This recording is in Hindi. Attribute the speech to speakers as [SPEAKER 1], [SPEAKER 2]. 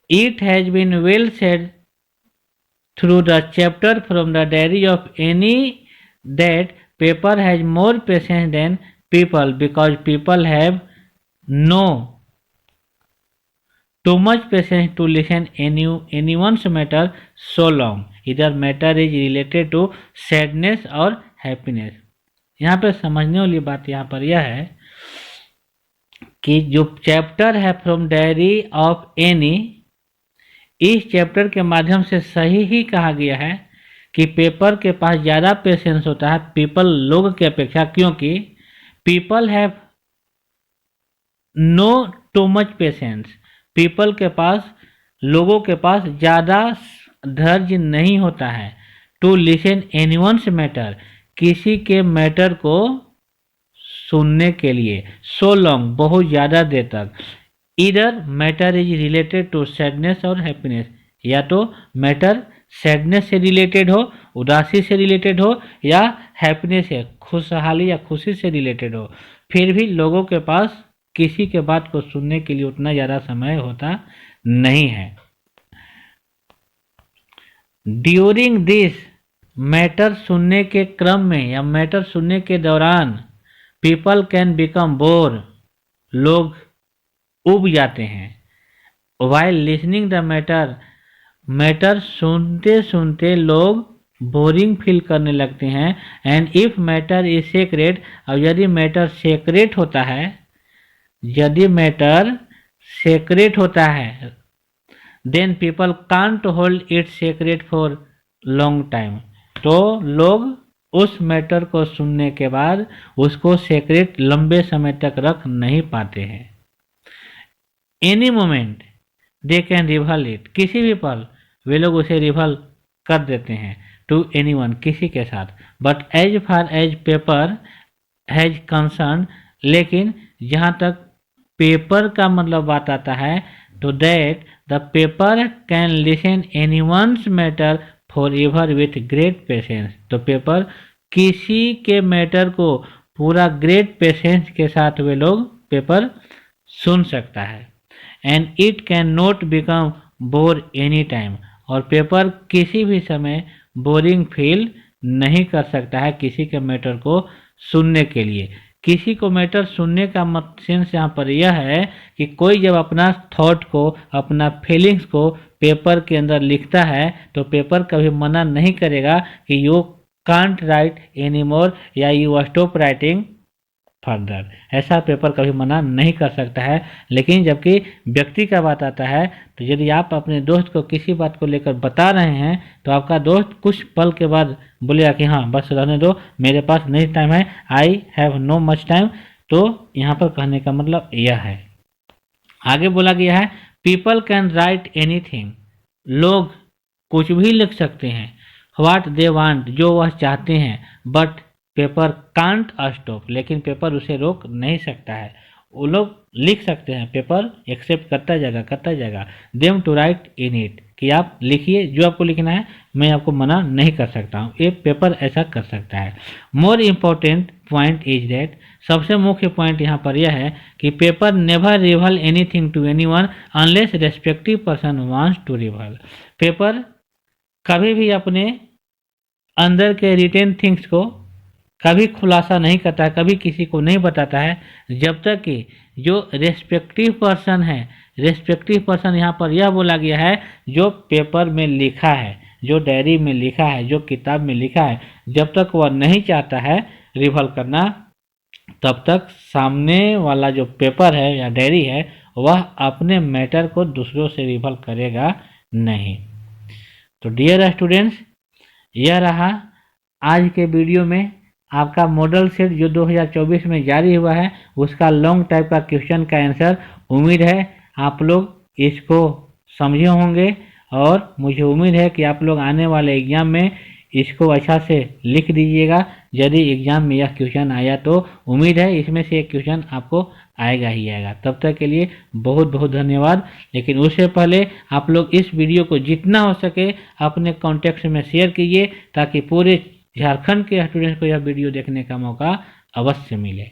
[SPEAKER 1] It has been well said through the chapter from the diary of Annie that paper has more patience than people because people have no too much patience to listen anyone's matter so long. Either matter is related to sadness और happiness. यहाँ पे समझने वाली बात यहाँ पर यह है कि जो चैप्टर है फ्रॉम डायरी ऑफ एनी, इस चैप्टर के माध्यम से सही ही कहा गया है कि पेपर के पास ज़्यादा पेशेंस होता है पीपल लोग की अपेक्षा, क्योंकि people have no too much patience, people के पास, लोगों के पास ज़्यादा धैर्य नहीं होता है टू लिसन एनीवन्स मैटर, किसी के मैटर को सुनने के लिए, सो लॉन्ग बहुत ज़्यादा देर तक। इधर matter is related to sadness और हैप्पीनेस, या तो मैटर सैडनेस से रिलेटेड हो, उदासी से रिलेटेड हो, या हैप्पीनेस से, खुशहाली या खुशी से रिलेटेड हो, फिर भी लोगों के पास किसी के बात को सुनने के लिए उतना ज़्यादा समय होता नहीं है। ड्यूरिंग दिस, मैटर सुनने के क्रम में या मैटर सुनने के दौरान, पीपल कैन बिकम बोर, लोग उब जाते हैं। While listening the matter, matter सुनते सुनते लोग बोरिंग फील करने लगते हैं। And if matter is secret, और यदि मैटर सेक्रेट होता है, यदि मैटर सेक्रेट होता है, then people can't hold it secret for long time, तो लोग उस मैटर को सुनने के बाद उसको सेक्रेट लंबे समय तक रख नहीं पाते हैं। Any moment they can reveal it, किसी भी पल वे लोग उसे रिवल कर देते हैं टू एनीवन, किसी के साथ। But as far as paper has concern, लेकिन जहाँ तक पेपर का मतलब बात आता है, तो that the paper can listen anyone's matter for ever with great patience, तो पेपर किसी के मैटर को पूरा ग्रेट पेशेंस के साथ वे लोग पेपर सुन सकता है। And it can not become bore any time, और पेपर किसी भी समय बोरिंग फील नहीं कर सकता है किसी के मैटर को सुनने के लिए। किसी को मैटर सुनने का सेंस यहाँ पर यह है कि कोई जब अपना थॉट को, अपना फीलिंग्स को पेपर के अंदर लिखता है, तो पेपर कभी मना नहीं करेगा कि you can't right any more, या यू स्टॉप राइटिंग फर्दर, ऐसा पेपर कभी मना नहीं कर सकता है। लेकिन जबकि व्यक्ति का बात आता है, तो यदि आप अपने दोस्त को किसी बात को लेकर बता रहे हैं, तो आपका दोस्त कुछ पल के बाद बोलेगा कि हाँ बस रहने दो, मेरे पास नहीं टाइम है, I have no much time. तो यहाँ पर कहने का मतलब यह है। आगे बोला गया है, पीपल कैन राइट एनीथिंग, लोग कुछ भी लिख सकते हैं, व्हाट दे वांट, जो वह चाहते हैं, बट पेपर कांट स्टॉप, लेकिन पेपर उसे रोक नहीं सकता है। वो लोग लिख सकते हैं, पेपर एक्सेप्ट करता जाएगा them to write in it, कि आप लिखिए जो आपको लिखना है, मैं आपको मना नहीं कर सकता हूँ, ये पेपर ऐसा कर सकता है। More important point is that, सबसे मुख्य पॉइंट यहाँ पर यह है कि paper never reveal anything to anyone unless respective person wants to reveal, paper कभी भी अपने अंदर के रिटेन थिंग्स को कभी खुलासा नहीं करता है, कभी किसी को नहीं बताता है, जब तक कि जो रेस्पेक्टिव पर्सन है, रेस्पेक्टिव पर्सन यहाँ पर यह बोला गया है जो पेपर में लिखा है, जो डायरी में लिखा है, जो किताब में लिखा है, जब तक वह नहीं चाहता है रिवल करना, तब तक सामने वाला जो पेपर है या डायरी है वह अपने मैटर को दूसरों से रिवल करेगा नहीं। तो डियर स्टूडेंट्स, यह रहा आज के वीडियो में आपका मॉडल सेट जो 2024 में जारी हुआ है, उसका लॉन्ग टाइप का क्वेश्चन का आंसर। उम्मीद है आप लोग इसको समझे होंगे, और मुझे उम्मीद है कि आप लोग आने वाले एग्ज़ाम में इसको अच्छा से लिख दीजिएगा। यदि एग्ज़ाम में यह क्वेश्चन आया तो उम्मीद है इसमें से एक क्वेश्चन आपको आएगा ही आएगा। तब तक के लिए बहुत बहुत धन्यवाद। लेकिन उससे पहले आप लोग इस वीडियो को जितना हो सके अपने कॉन्टेक्ट में शेयर कीजिए, ताकि पूरे झारखंड के स्टूडेंट्स को यह वीडियो देखने का मौका अवश्य मिले।